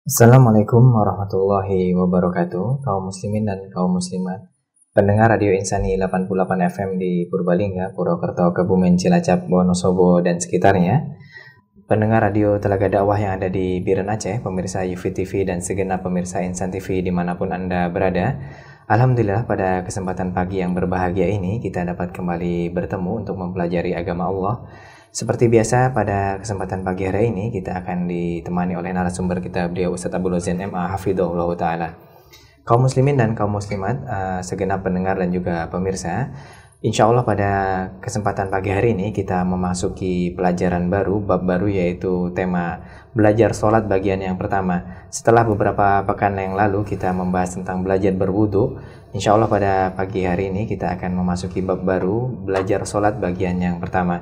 Assalamualaikum warahmatullahi wabarakatuh, kaum muslimin dan kaum muslimat, pendengar Radio Insani 88 FM di Purbalingga, Purwokerto, Kebumen, Cilacap, Wonosobo, dan sekitarnya. Pendengar radio Telaga Dakwah yang ada di Biren Aceh, pemirsa UFI TV dan segenap pemirsa Insan TV dimanapun Anda berada. Alhamdulillah pada kesempatan pagi yang berbahagia ini kita dapat kembali bertemu untuk mempelajari agama Allah. Seperti biasa pada kesempatan pagi hari ini kita akan ditemani oleh narasumber kita, beliau Ustaz Abdul Zain MA Hafidhahullah Ta'ala. Kaum muslimin dan kaum muslimat, segenap pendengar dan juga pemirsa, insya Allah pada kesempatan pagi hari ini kita memasuki pelajaran baru, bab baru, yaitu tema belajar sholat bagian yang pertama. Setelah beberapa pekan yang lalu kita membahas tentang belajar berwudu, insya Allah pada pagi hari ini kita akan memasuki bab baru, belajar sholat bagian yang pertama.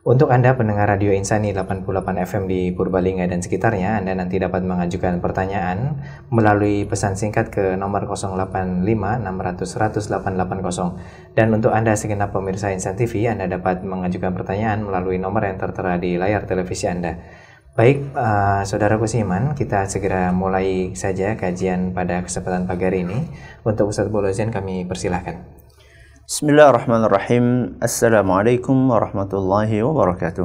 Untuk Anda pendengar Radio Insani 88 FM di Purbalingga dan sekitarnya, Anda nanti dapat mengajukan pertanyaan melalui pesan singkat ke nomor 085 600 100 880. Dan untuk Anda segenap pemirsa Insan TV, Anda dapat mengajukan pertanyaan melalui nomor yang tertera di layar televisi Anda. Baik, saudaraku seiman, kita segera mulai saja kajian pada kesempatan pagi hari ini. Untuk Ustaz Bolozian kami persilahkan. Bismillahirrahmanirrahim. Assalamualaikum warahmatullahi wabarakatuh.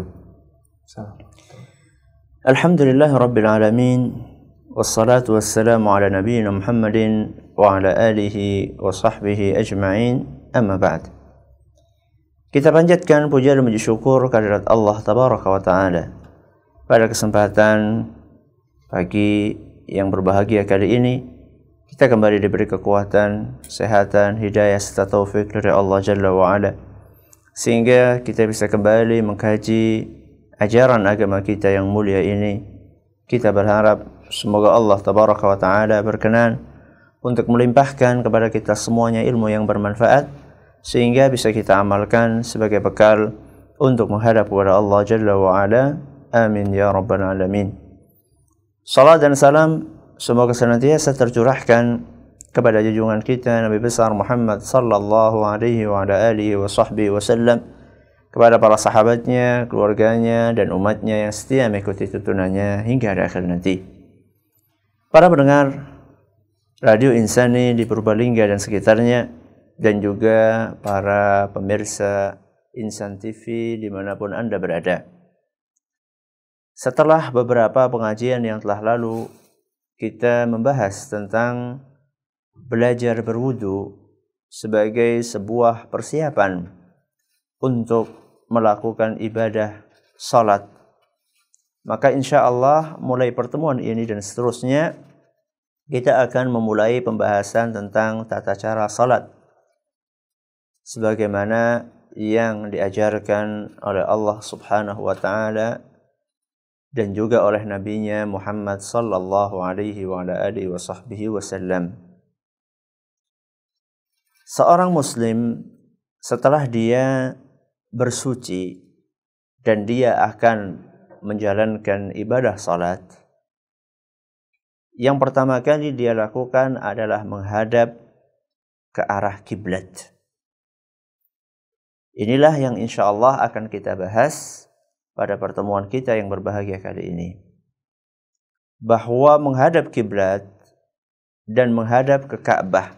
Alhamdulillahi rabbil alamin. Wassalatu wassalamu ala nabiyyina Muhammadin wa ala alihi wa sahbihi ajma'in. Amma ba'd. Kita panjatkan puja dan puji syukur kehadirat Allah tabaraka wa ta'ala pada kesempatan pagi yang berbahagia kali ini. Kita kembali diberi kekuatan, kesehatan, hidayah serta taufik dari Allah Jalla wa'ala, sehingga kita bisa kembali mengkaji ajaran agama kita yang mulia ini. Kita berharap semoga Allah Tabaraka wa Ta'ala berkenan untuk melimpahkan kepada kita semuanya ilmu yang bermanfaat, sehingga bisa kita amalkan sebagai bekal untuk menghadap kepada Allah Jalla wa'ala. Amin ya Rabbal Alamin. Salat dan salam semoga senantiasa tercurahkan kepada junjungan kita Nabi besar Muhammad sallallahu alaihi wa ala alihi wa sahbihi wasallam, kepada para sahabatnya, keluarganya dan umatnya yang setia mengikuti tuntunannya hingga akhir nanti. Para pendengar Radio Insani di Purbalingga dan sekitarnya, dan juga para pemirsa Insan TV dimanapun Anda berada. Setelah beberapa pengajian yang telah lalu, kita membahas tentang belajar berwudu sebagai sebuah persiapan untuk melakukan ibadah salat. Maka insya Allah mulai pertemuan ini dan seterusnya kita akan memulai pembahasan tentang tata cara salat sebagaimana yang diajarkan oleh Allah Subhanahu wa Ta'ala dan juga oleh nabinya Muhammad sallallahu alaihi wa ala alihi wa sahbihi wasallam. Seorang muslim setelah dia bersuci dan dia akan menjalankan ibadah salat, yang pertama kali dia lakukan adalah menghadap ke arah kiblat. Inilah yang insya Allah akan kita bahas pada pertemuan kita yang berbahagia kali ini, bahwa menghadap kiblat dan menghadap ke Ka'bah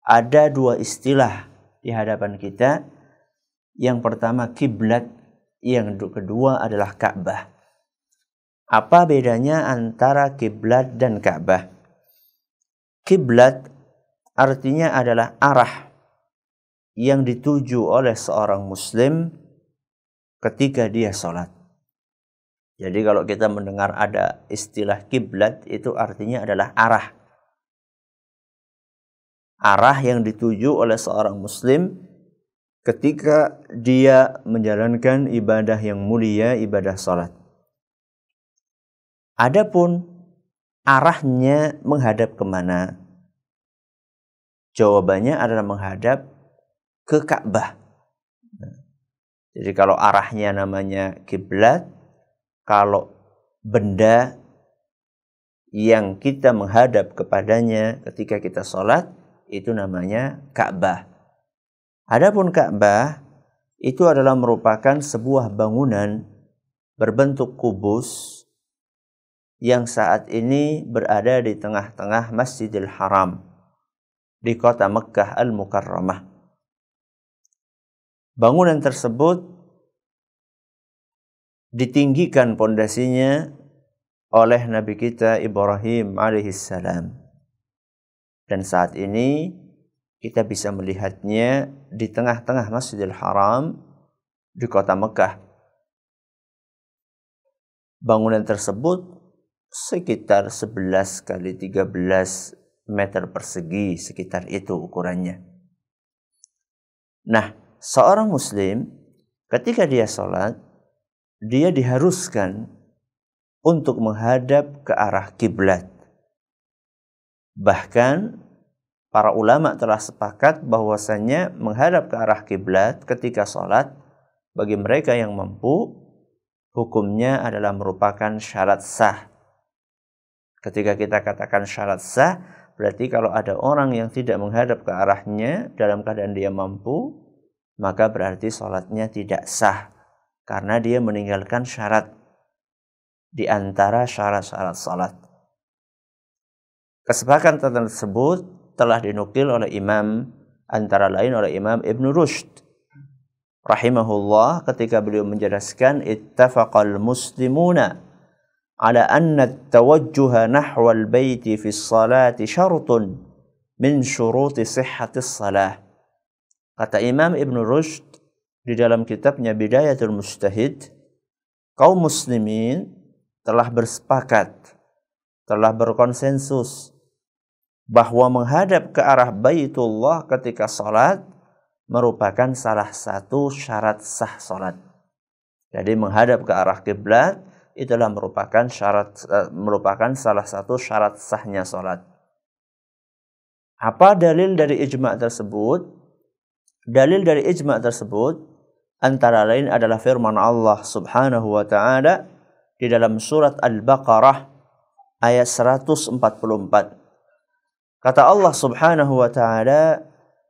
ada dua istilah di hadapan kita. Yang pertama kiblat, yang kedua adalah Ka'bah. Apa bedanya antara kiblat dan Ka'bah? Kiblat artinya adalah arah yang dituju oleh seorang muslim ketika dia sholat. Jadi kalau kita mendengar ada istilah kiblat, itu artinya adalah arah. Arah yang dituju oleh seorang muslim ketika dia menjalankan ibadah yang mulia, ibadah sholat. Adapun arahnya menghadap kemana? Jawabannya adalah menghadap ke Ka'bah. Jadi kalau arahnya namanya kiblat, kalau benda yang kita menghadap kepadanya ketika kita sholat, itu namanya Ka'bah. Adapun Ka'bah itu adalah merupakan sebuah bangunan berbentuk kubus yang saat ini berada di tengah-tengah Masjidil Haram di kota Mekkah Al-Mukarramah. Bangunan tersebut ditinggikan pondasinya oleh Nabi kita Ibrahim alaihissalam. Dan saat ini kita bisa melihatnya di tengah-tengah Masjidil Haram di kota Mekkah. Bangunan tersebut sekitar 11 kali 13 meter persegi, sekitar itu ukurannya. Nah, seorang muslim ketika dia sholat, dia diharuskan untuk menghadap ke arah kiblat. Bahkan para ulama telah sepakat bahwasanya menghadap ke arah kiblat ketika sholat bagi mereka yang mampu, hukumnya adalah merupakan syarat sah. Ketika kita katakan syarat sah, berarti kalau ada orang yang tidak menghadap ke arahnya dalam keadaan dia mampu, maka berarti sholatnya tidak sah. Karena dia meninggalkan syarat di antara syarat-syarat sholat. Kesepakatan tersebut telah dinukil oleh imam, antara lain oleh Imam Ibn Rushd rahimahullah ketika beliau menjelaskan ittafaqal muslimuna ala anna at-tawajjuha nahwa al-baiti fi as-salati syartun min syuruti sihhatis salah. Kata Imam Ibn Rushd di dalam kitabnya Bidayatul Mujtahid, kaum muslimin telah bersepakat, telah berkonsensus bahwa menghadap ke arah Baitullah ketika salat merupakan salah satu syarat sah salat. Jadi menghadap ke arah kiblat itulah merupakan salah satu syarat sahnya salat. Apa dalil dari ijma' tersebut? Dalil dari ijma' tersebut antara lain adalah firman Allah Subhanahu wa taala di dalam surat Al-Baqarah ayat 144. Kata Allah Subhanahu wa taala,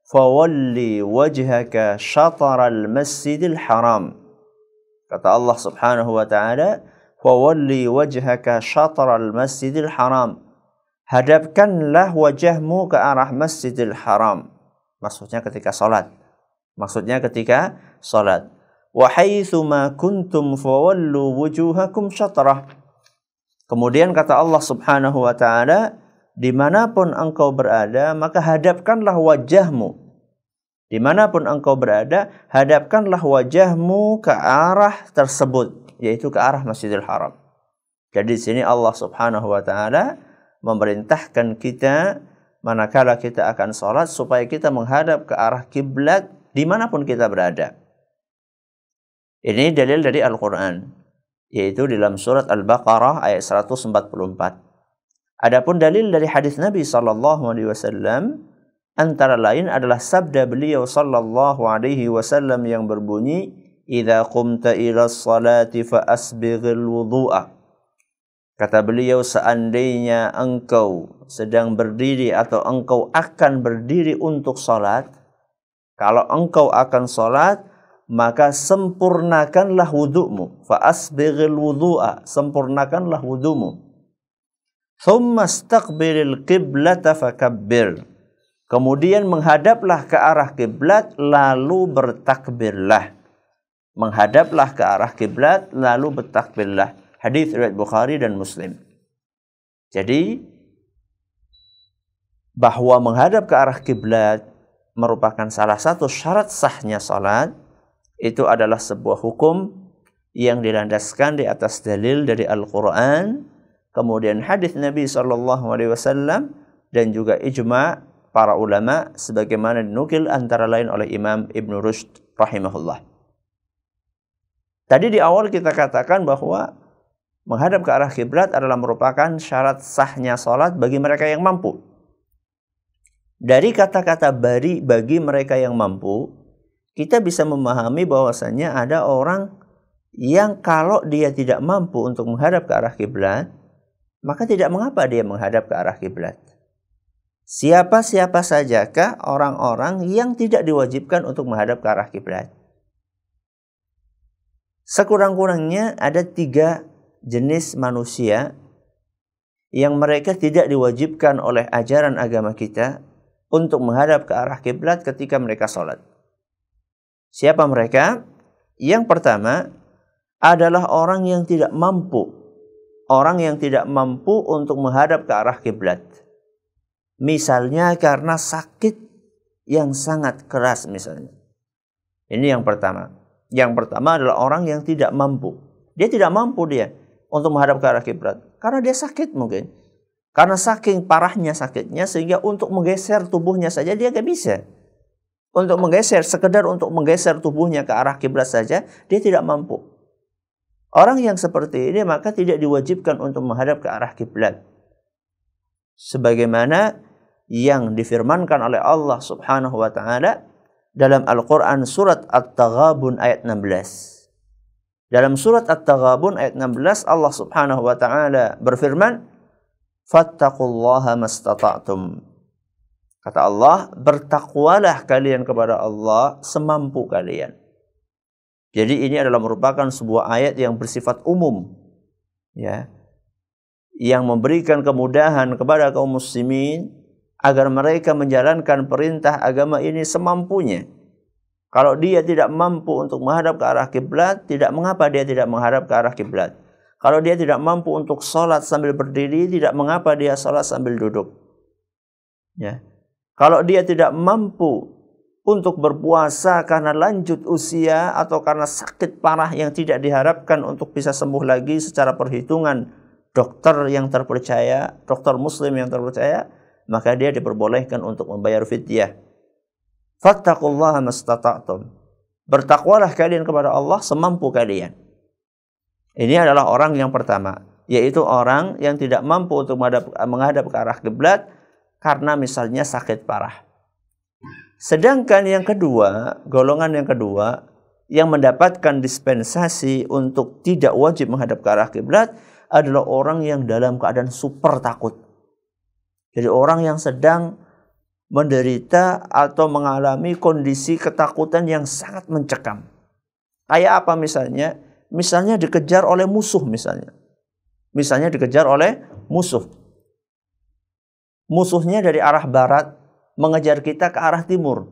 "Fawalli wajhaka syatral masjidil haram." Kata Allah Subhanahu wa taala, "Fawalli wajhaka syatral masjidil haram." Hadapkanlah wajahmu ke arah Masjidil Haram. Maksudnya ketika salat. Wa haitsu ma kuntum fawallu wujuhakum syatrah. Kemudian kata Allah Subhanahu wa taala, dimanapun engkau berada, maka hadapkanlah wajahmu. Dimanapun engkau berada, hadapkanlah wajahmu ke arah tersebut, yaitu ke arah Masjidil Haram. Jadi di sini Allah Subhanahu wa taala memerintahkan kita manakala kita akan sholat supaya kita menghadap ke arah kiblat dimanapun kita berada. Ini dalil dari Al-Quran, yaitu dalam surat Al-Baqarah ayat 144. Adapun dalil dari hadis Nabi SAW antara lain adalah sabda beliau SAW yang berbunyi, "Idza qumta ila sholati fa asbighil wudu'a." Kata beliau, seandainya engkau sedang berdiri atau engkau akan berdiri untuk salat, kalau engkau akan salat, maka sempurnakanlah wudu'mu. Fa asbighil wudu'a, sempurnakanlah wudu'mu. Thumma istaqbilil qiblata fakabbir. Kemudian menghadaplah ke arah kiblat lalu bertakbirlah. Menghadaplah ke arah kiblat lalu bertakbirlah. Hadis riwayat Bukhari dan Muslim. Jadi bahwa menghadap ke arah kiblat merupakan salah satu syarat sahnya salat, itu adalah sebuah hukum yang dilandaskan di atas dalil dari Al-Quran, kemudian hadis Nabi SAW, dan juga ijma' para ulama sebagaimana dinukil antara lain oleh Imam Ibn Rushd rahimahullah. Tadi di awal kita katakan bahwa menghadap ke arah kiblat adalah merupakan syarat sahnya salat bagi mereka yang mampu. Dari kata-kata bagi mereka yang mampu, kita bisa memahami bahwasanya ada orang yang kalau dia tidak mampu untuk menghadap ke arah kiblat, maka tidak mengapa dia menghadap ke arah kiblat. Siapa-siapa sajakah orang-orang yang tidak diwajibkan untuk menghadap ke arah kiblat? Sekurang-kurangnya ada 3 jenis manusia yang mereka tidak diwajibkan oleh ajaran agama kita untuk menghadap ke arah kiblat ketika mereka sholat. Siapa mereka? Yang pertama adalah orang yang tidak mampu. Orang yang tidak mampu untuk menghadap ke arah kiblat. Misalnya karena sakit yang sangat keras misalnya. Ini yang pertama. Yang pertama adalah orang yang tidak mampu. Dia tidak mampu untuk menghadap ke arah kiblat karena dia sakit mungkin. Karena saking parahnya sakitnya sehingga untuk menggeser tubuhnya saja dia gak bisa. Sekedar untuk menggeser tubuhnya ke arah kiblat saja dia tidak mampu. Orang yang seperti ini maka tidak diwajibkan untuk menghadap ke arah kiblat. Sebagaimana yang difirmankan oleh Allah Subhanahu wa taala dalam Al-Qur'an surat At-Taghabun ayat 16. Dalam surat At-Taghabun ayat 16 Allah Subhanahu wa taala berfirman, "Fattaqullaha mastata'tum." Kata Allah, bertakwalah kalian kepada Allah semampu kalian. Jadi ini adalah merupakan sebuah ayat yang bersifat umum, ya, yang memberikan kemudahan kepada kaum muslimin agar mereka menjalankan perintah agama ini semampunya. Kalau dia tidak mampu untuk menghadap ke arah kiblat, tidak mengapa dia tidak menghadap ke arah kiblat. Kalau dia tidak mampu untuk sholat sambil berdiri, tidak mengapa dia sholat sambil duduk. Ya. Kalau dia tidak mampu untuk berpuasa karena lanjut usia atau karena sakit parah yang tidak diharapkan untuk bisa sembuh lagi secara perhitungan dokter yang terpercaya, dokter muslim yang terpercaya, maka dia diperbolehkan untuk membayar fidyah. Fattaqullaha mastata'tum. Bertakwalah kalian kepada Allah semampu kalian. Ini adalah orang yang pertama, yaitu orang yang tidak mampu untuk menghadap ke arah kiblat karena misalnya sakit parah. Sedangkan yang kedua, golongan yang kedua yang mendapatkan dispensasi untuk tidak wajib menghadap ke arah kiblat adalah orang yang dalam keadaan super takut. Jadi orang yang sedang menderita atau mengalami kondisi ketakutan yang sangat mencekam. Kayak apa misalnya? Misalnya dikejar oleh musuh misalnya. Misalnya dikejar oleh musuh. Musuhnya dari arah barat mengejar kita ke arah timur.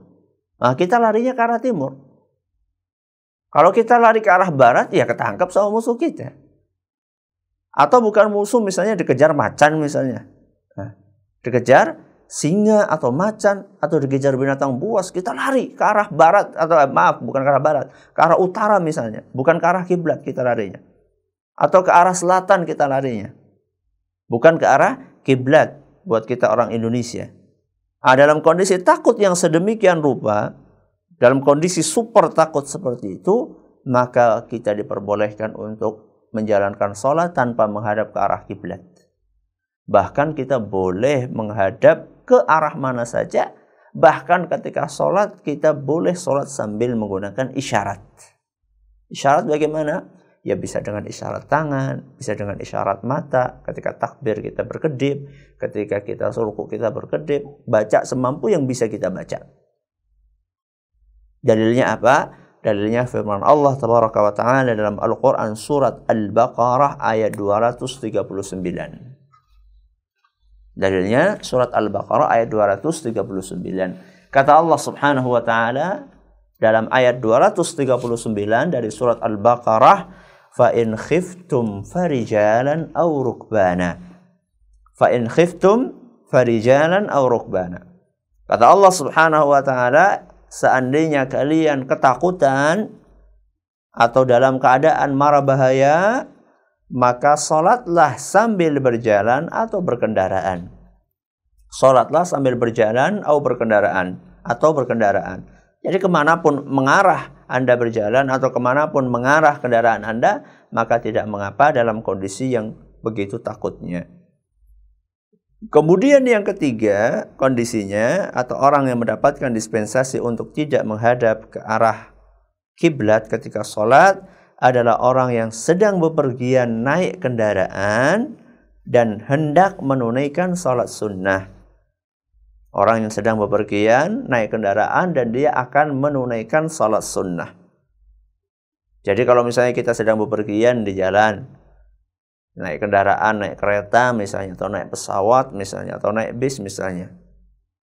Nah, kita larinya ke arah timur. Kalau kita lari ke arah barat, ya ketangkap sama musuh kita. Atau bukan musuh, misalnya dikejar macan misalnya. Nah, dikejar singa atau macan atau dikejar binatang buas, kita lari ke arah barat atau bukan ke arah barat, ke arah utara misalnya, bukan ke arah kiblat kita larinya. Atau ke arah selatan kita larinya. Bukan ke arah kiblat buat kita orang Indonesia. Dalam kondisi takut yang sedemikian rupa, dalam kondisi super takut seperti itu, maka kita diperbolehkan untuk menjalankan sholat tanpa menghadap ke arah kiblat. Bahkan kita boleh menghadap ke arah mana saja. Bahkan ketika sholat, kita boleh sholat sambil menggunakan isyarat. Isyarat bagaimana? Ya bisa dengan isyarat tangan, bisa dengan isyarat mata. Ketika takbir kita berkedip, ketika kita ruku kita berkedip. Baca semampu yang bisa kita baca. Dalilnya apa? Dalilnya firman Allah Tabaraka wa Ta'ala dalam Al-Quran surat Al-Baqarah ayat 239. Dalilnya surat Al-Baqarah ayat 239. Kata Allah Subhanahu wa taala dalam ayat 239 dari surat Al-Baqarah, fa in khiftum farijalan aw rukbana. Fa in khiftum farijalan aw rukbana. Kata Allah Subhanahu wa taala, seandainya kalian ketakutan atau dalam keadaan mara bahaya, maka sholatlah sambil berjalan atau berkendaraan. Sholatlah sambil berjalan atau berkendaraan. Jadi kemanapun mengarah Anda berjalan atau kemanapun mengarah kendaraan Anda, maka tidak mengapa dalam kondisi yang begitu takutnya. Kemudian yang ketiga kondisinya, atau orang yang mendapatkan dispensasi untuk tidak menghadap ke arah kiblat ketika sholat, adalah orang yang sedang bepergian naik kendaraan dan hendak menunaikan sholat sunnah. Orang yang sedang bepergian naik kendaraan dan dia akan menunaikan sholat sunnah. Jadi kalau misalnya kita sedang bepergian di jalan, naik kendaraan, naik kereta misalnya, atau naik pesawat misalnya, atau naik bis misalnya.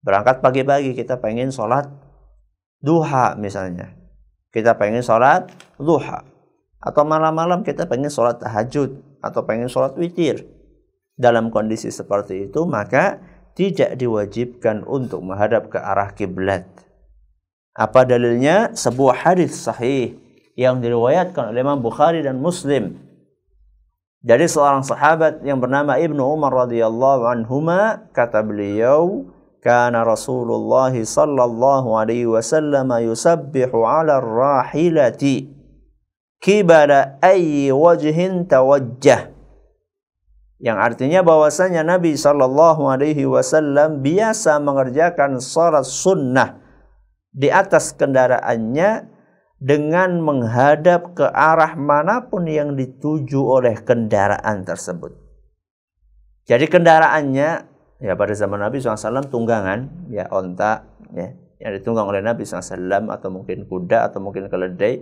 Berangkat pagi-pagi kita pengen sholat duha misalnya. Kita pengen sholat duha. Atau malam-malam kita pengen sholat tahajud. Atau pengen sholat witir. Dalam kondisi seperti itu, maka tidak diwajibkan untuk menghadap ke arah kiblat. Apa dalilnya? Sebuah hadis sahih yang diriwayatkan oleh Imam Bukhari dan Muslim dari seorang sahabat yang bernama Ibnu Umar radhiyallahu anhuma, kata beliau, kana Rasulullah sallallahu alaihi wasallam yusabbihu 'ala ar-rahilati kibala ayyi wajhin tawajjah. Yang artinya bahwasanya Nabi sallallahu alaihi wasallam biasa mengerjakan salat sunnah di atas kendaraannya dengan menghadap ke arah manapun yang dituju oleh kendaraan tersebut. Jadi kendaraannya, ya pada zaman Nabi SAW tunggangan, ya onta, ya, yang ditunggang oleh Nabi SAW, atau mungkin kuda, atau mungkin keledai,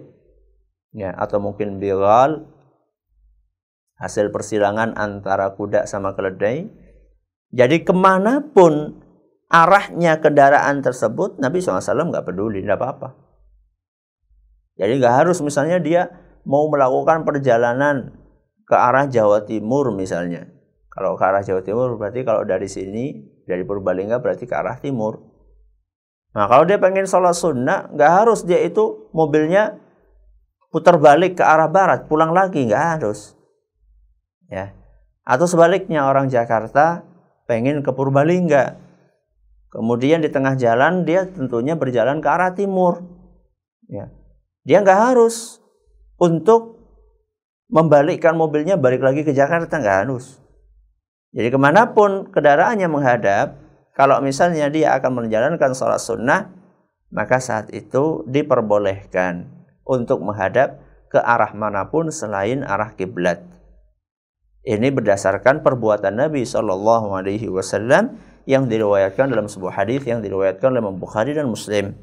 ya, atau mungkin bighal, hasil persilangan antara kuda sama keledai. Jadi kemanapun arahnya kendaraan tersebut, Nabi SAW nggak peduli, nggak apa-apa. Jadi nggak harus misalnya dia mau melakukan perjalanan ke arah Jawa Timur misalnya. Kalau ke arah Jawa Timur berarti kalau dari sini, dari Purbalingga berarti ke arah timur. Nah kalau dia pengen sholat sunnah, nggak harus dia itu mobilnya putar balik ke arah barat, pulang lagi, nggak harus. Ya. Atau sebaliknya, orang Jakarta pengen ke Purbalingga. Kemudian di tengah jalan dia tentunya berjalan ke arah timur. Ya. Dia nggak harus untuk membalikkan mobilnya balik lagi ke Jakarta, nggak harus. Jadi kemanapun kendaraannya menghadap, kalau misalnya dia akan menjalankan sholat sunnah, maka saat itu diperbolehkan untuk menghadap ke arah manapun selain arah kiblat. Ini berdasarkan perbuatan Nabi Shallallahu Alaihi Wasallam yang diriwayatkan dalam sebuah hadis yang diriwayatkan oleh Imam Bukhari dan Muslim.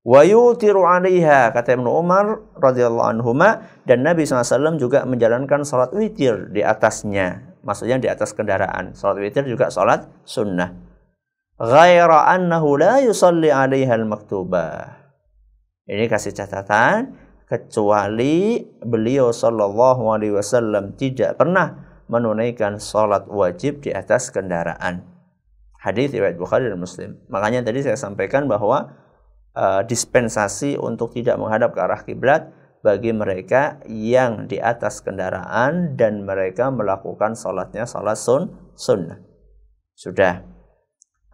Wa yutiru 'alaiha, kata Ibnu Umar radhiyallahu anhuma, dan Nabi SAW juga menjalankan salat witir di atasnya, maksudnya di atas kendaraan. Salat witir juga salat sunnah. Ghaira annahu la yusalli 'alaiha al-maktubah. Ini kasih catatan, kecuali beliau sallallahu alaihi wasallam tidak pernah menunaikan salat wajib di atas kendaraan. Hadis riwayat Bukhari dan Muslim. Makanya tadi saya sampaikan bahwa dispensasi untuk tidak menghadap ke arah kiblat bagi mereka yang di atas kendaraan dan mereka melakukan salatnya salat sunnah. Sudah.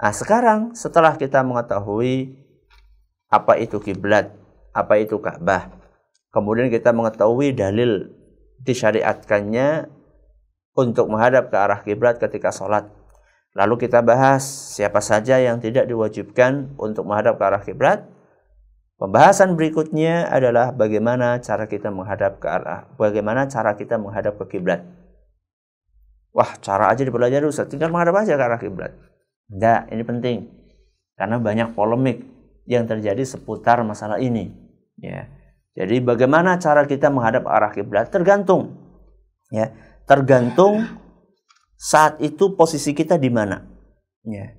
Nah, sekarang setelah kita mengetahui apa itu kiblat, apa itu Ka'bah, kemudian kita mengetahui dalil disyariatkannya untuk menghadap ke arah kiblat ketika sholat. Lalu kita bahas siapa saja yang tidak diwajibkan untuk menghadap ke arah kiblat. Pembahasan berikutnya adalah bagaimana cara kita menghadap ke kiblat. Wah, cara aja dipelajari Ustaz, tinggal menghadap aja ke arah kiblat. Enggak, ini penting. Karena banyak polemik yang terjadi seputar masalah ini. Ya. Jadi bagaimana cara kita menghadap ke arah kiblat tergantung. Ya, tergantung saat itu posisi kita di mana. Ya.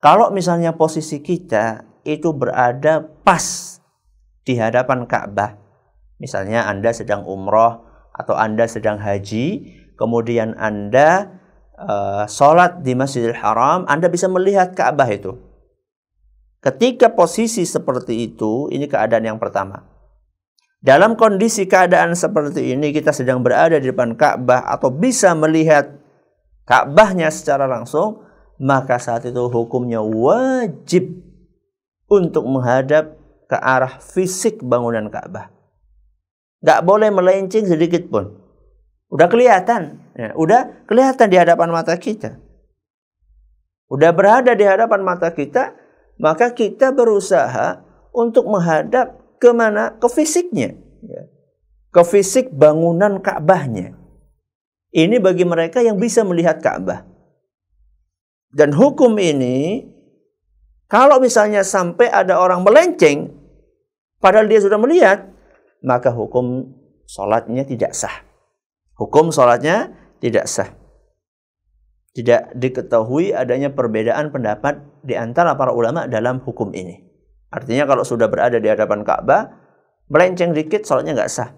Kalau misalnya posisi kita itu berada pas di hadapan Ka'bah, misalnya Anda sedang umroh atau Anda sedang haji, kemudian Anda sholat di Masjidil Haram, Anda bisa melihat Ka'bah itu. Ketika posisi seperti itu, ini keadaan yang pertama. Dalam kondisi keadaan seperti ini, kita sedang berada di depan Ka'bah atau bisa melihat Ka'bahnya secara langsung, maka saat itu hukumnya wajib untuk menghadap ke arah fisik bangunan Ka'bah. Gak boleh melenceng sedikit pun. Udah kelihatan. Ya, udah kelihatan di hadapan mata kita. Udah berada di hadapan mata kita, maka kita berusaha untuk menghadap ke mana? Ke fisiknya. Ya. Ke fisik bangunan Ka'bahnya. Ini bagi mereka yang bisa melihat Ka'bah. Dan hukum ini, kalau misalnya sampai ada orang melenceng, padahal dia sudah melihat, maka hukum sholatnya tidak sah. Hukum sholatnya tidak sah. Tidak diketahui adanya perbedaan pendapat di antara para ulama dalam hukum ini. Artinya kalau sudah berada di hadapan Ka'bah, melenceng dikit sholatnya nggak sah.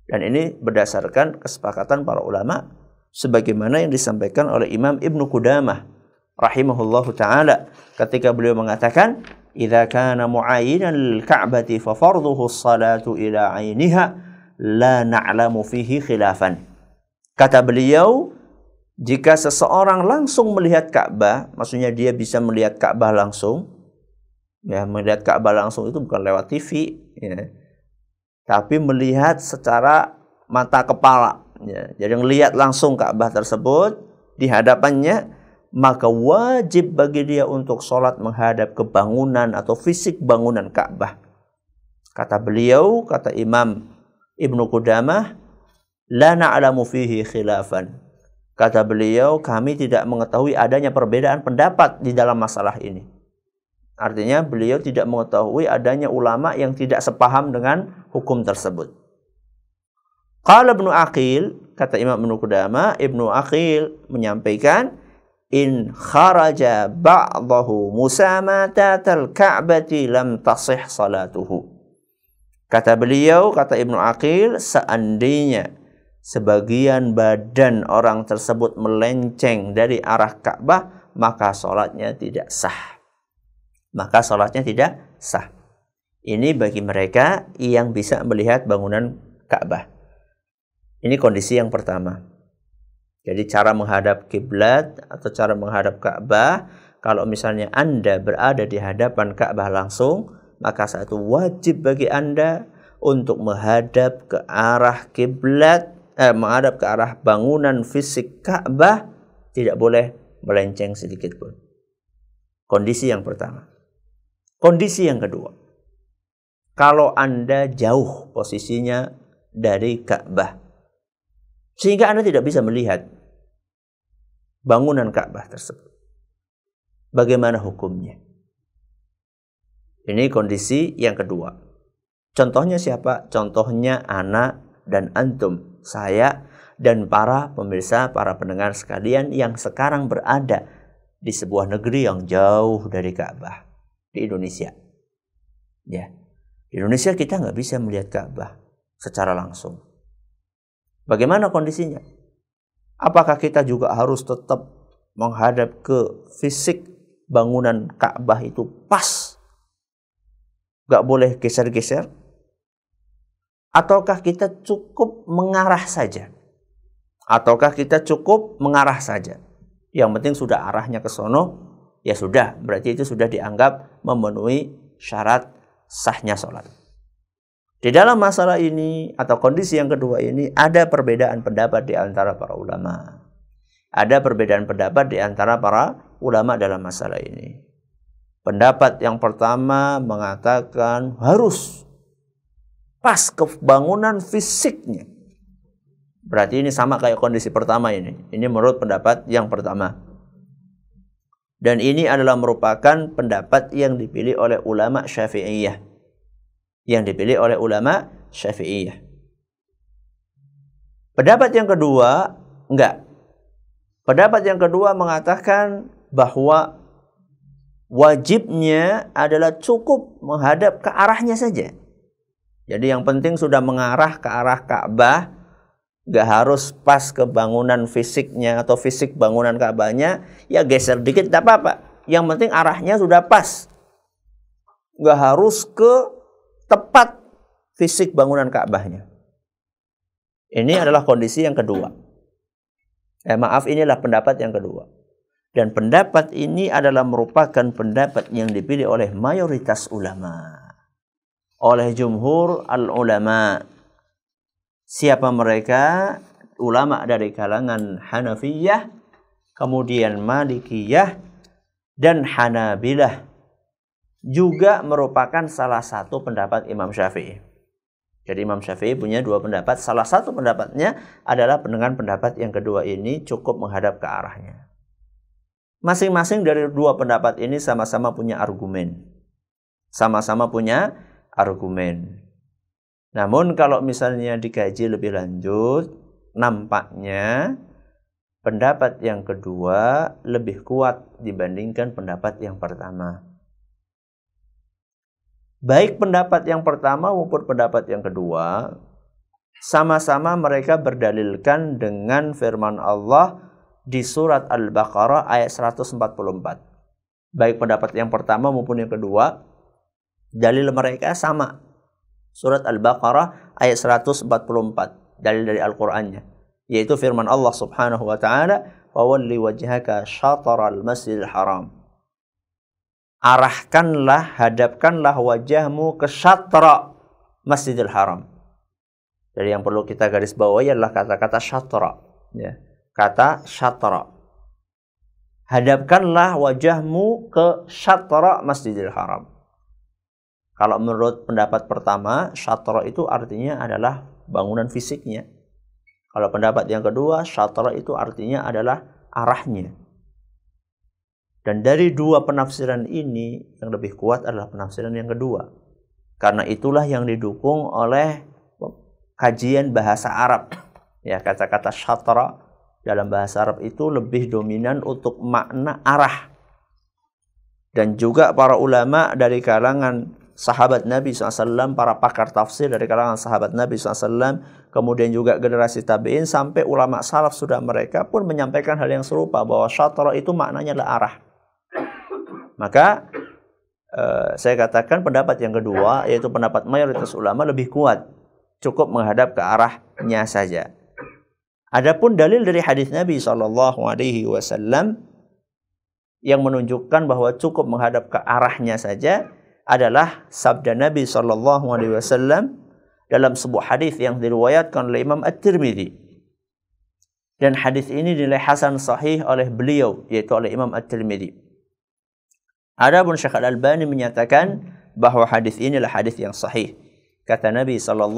Dan ini berdasarkan kesepakatan para ulama sebagaimana yang disampaikan oleh Imam Ibnu Qudamah rahimahullahu taala ketika beliau mengatakan, "Idza kana mu'ayyinan lil Ka'bati fa fardhuhu as-salatu ila 'ainiha la na'lamu fihi khilafan." Kata beliau, jika seseorang langsung melihat Ka'bah, maksudnya dia bisa melihat Ka'bah langsung. Ya, melihat Ka'bah langsung itu bukan lewat TV, ya, tapi melihat secara mata kepala. Ya, jadi melihat langsung Ka'bah tersebut di hadapannya, maka wajib bagi dia untuk sholat menghadap ke bangunan atau fisik bangunan Ka'bah. Kata beliau, kata Imam Ibnu Qudamah, la na'lamu fihi khilafan. Kata beliau, kami tidak mengetahui adanya perbedaan pendapat di dalam masalah ini. Artinya beliau tidak mengetahui adanya ulama yang tidak sepaham dengan hukum tersebut. Qala Ibnu Aqil, kata Imam Ibnu Qudamah, Ibnu Aqil menyampaikan, in kharaja ba'dahu musamatatal Ka'bati lam tasih salatuhu. Kata beliau, kata Ibnu Aqil, seandainya sebagian badan orang tersebut melenceng dari arah Ka'bah, maka sholatnya tidak sah. Maka sholatnya tidak sah. Ini bagi mereka yang bisa melihat bangunan Ka'bah. Ini kondisi yang pertama. Jadi cara menghadap kiblat atau cara menghadap Ka'bah, kalau misalnya Anda berada di hadapan Ka'bah langsung, maka saat itu wajib bagi Anda untuk menghadap ke arah kiblat, menghadap ke arah bangunan fisik Ka'bah, tidak boleh melenceng sedikit pun. Kondisi yang pertama. Kondisi yang kedua, kalau Anda jauh posisinya dari Ka'bah, sehingga Anda tidak bisa melihat bangunan Ka'bah tersebut, bagaimana hukumnya? Ini kondisi yang kedua. Contohnya siapa? Contohnya anak dan antum, saya dan para pemirsa, para pendengar sekalian yang sekarang berada di sebuah negeri yang jauh dari Ka'bah, di Indonesia. Ya, di Indonesia kita nggak bisa melihat Ka'bah secara langsung. Bagaimana kondisinya? Apakah kita juga harus tetap menghadap ke fisik bangunan Ka'bah itu pas? Nggak boleh geser-geser? Ataukah kita cukup mengarah saja? Ataukah kita cukup mengarah saja? Yang penting sudah arahnya ke sono, ya sudah, berarti itu sudah dianggap memenuhi syarat sahnya sholat. Di dalam masalah ini atau kondisi yang kedua ini ada perbedaan pendapat di antara para ulama. Ada perbedaan pendapat di antara para ulama dalam masalah ini. Pendapat yang pertama mengatakan harus pas ke bangunan fisiknya. Berarti ini sama kayak kondisi pertama ini. Ini menurut pendapat yang pertama. Dan ini adalah merupakan pendapat yang dipilih oleh ulama Syafi'iyah. Yang dipilih oleh ulama Syafi'iyah. Pendapat yang kedua, enggak. Pendapat yang kedua mengatakan bahwa wajibnya adalah cukup menghadap ke arahnya saja. Jadi yang penting sudah mengarah ke arah Ka'bah, nggak harus pas ke bangunan fisiknya atau fisik bangunan Ka'bahnya, ya geser dikit tidak apa-apa. Yang penting arahnya sudah pas. Nggak harus ke tepat fisik bangunan Ka'bahnya. Ini adalah kondisi yang kedua. Inilah pendapat yang kedua. Dan pendapat ini adalah merupakan pendapat yang dipilih oleh mayoritas ulama. Oleh jumhur al-ulama. Siapa mereka? Ulama dari kalangan Hanafiyah, kemudian Malikiyah, dan Hanabilah. Juga merupakan salah satu pendapat Imam Syafi'i. Jadi Imam Syafi'i punya dua pendapat. Salah satu pendapatnya adalah dengan pendapat yang kedua ini cukup menghadap ke arahnya. Masing-masing dari dua pendapat ini sama-sama punya argumen. Sama-sama punya argumen. Namun kalau misalnya dikaji lebih lanjut, nampaknya pendapat yang kedua lebih kuat dibandingkan pendapat yang pertama. Baik pendapat yang pertama maupun pendapat yang kedua, sama-sama mereka berdalilkan dengan firman Allah di surat Al-Baqarah ayat 144. Baik pendapat yang pertama maupun yang kedua, dalil mereka sama. Surat Al-Baqarah ayat 144, dalil dari Al-Qur'annya, yaitu firman Allah Subhanahu wa taala, "Wa walli wajhaka syatral masjidil haram." Arahkanlah, hadapkanlah wajahmu ke syatra Masjidil Haram. Jadi yang perlu kita garis bawahi adalah kata-kata syatra, ya. Kata syatra. Hadapkanlah wajahmu ke syatra Masjidil Haram. Kalau menurut pendapat pertama, syatra itu artinya adalah bangunan fisiknya. Kalau pendapat yang kedua, syatra itu artinya adalah arahnya. Dan dari dua penafsiran ini, yang lebih kuat adalah penafsiran yang kedua. Karena itulah yang didukung oleh kajian bahasa Arab. Ya, kata-kata syatra dalam bahasa Arab itu lebih dominan untuk makna arah. Dan juga para ulama dari kalangan sahabat Nabi SAW, para pakar tafsir dari kalangan sahabat Nabi SAW, kemudian juga generasi tabi'in, sampai ulama salaf sudah mereka pun menyampaikan hal yang serupa, bahwa syatra itu maknanya adalah arah. Maka saya katakan pendapat yang kedua, yaitu pendapat mayoritas ulama, lebih kuat. Cukup menghadap ke arahnya saja. Adapun dalil dari hadis Nabi SAW yang menunjukkan bahwa cukup menghadap ke arahnya saja adalah sabda Nabi SAW dalam sebuah hadis yang diriwayatkan oleh Imam At-Tirmidzi. Dan hadis ini dinilai hasan sahih oleh beliau, yaitu oleh Imam At-Tirmidzi. Adapun Syekh Al-Albani menyatakan bahwa hadis ini adalah hadis yang sahih. Kata Nabi SAW,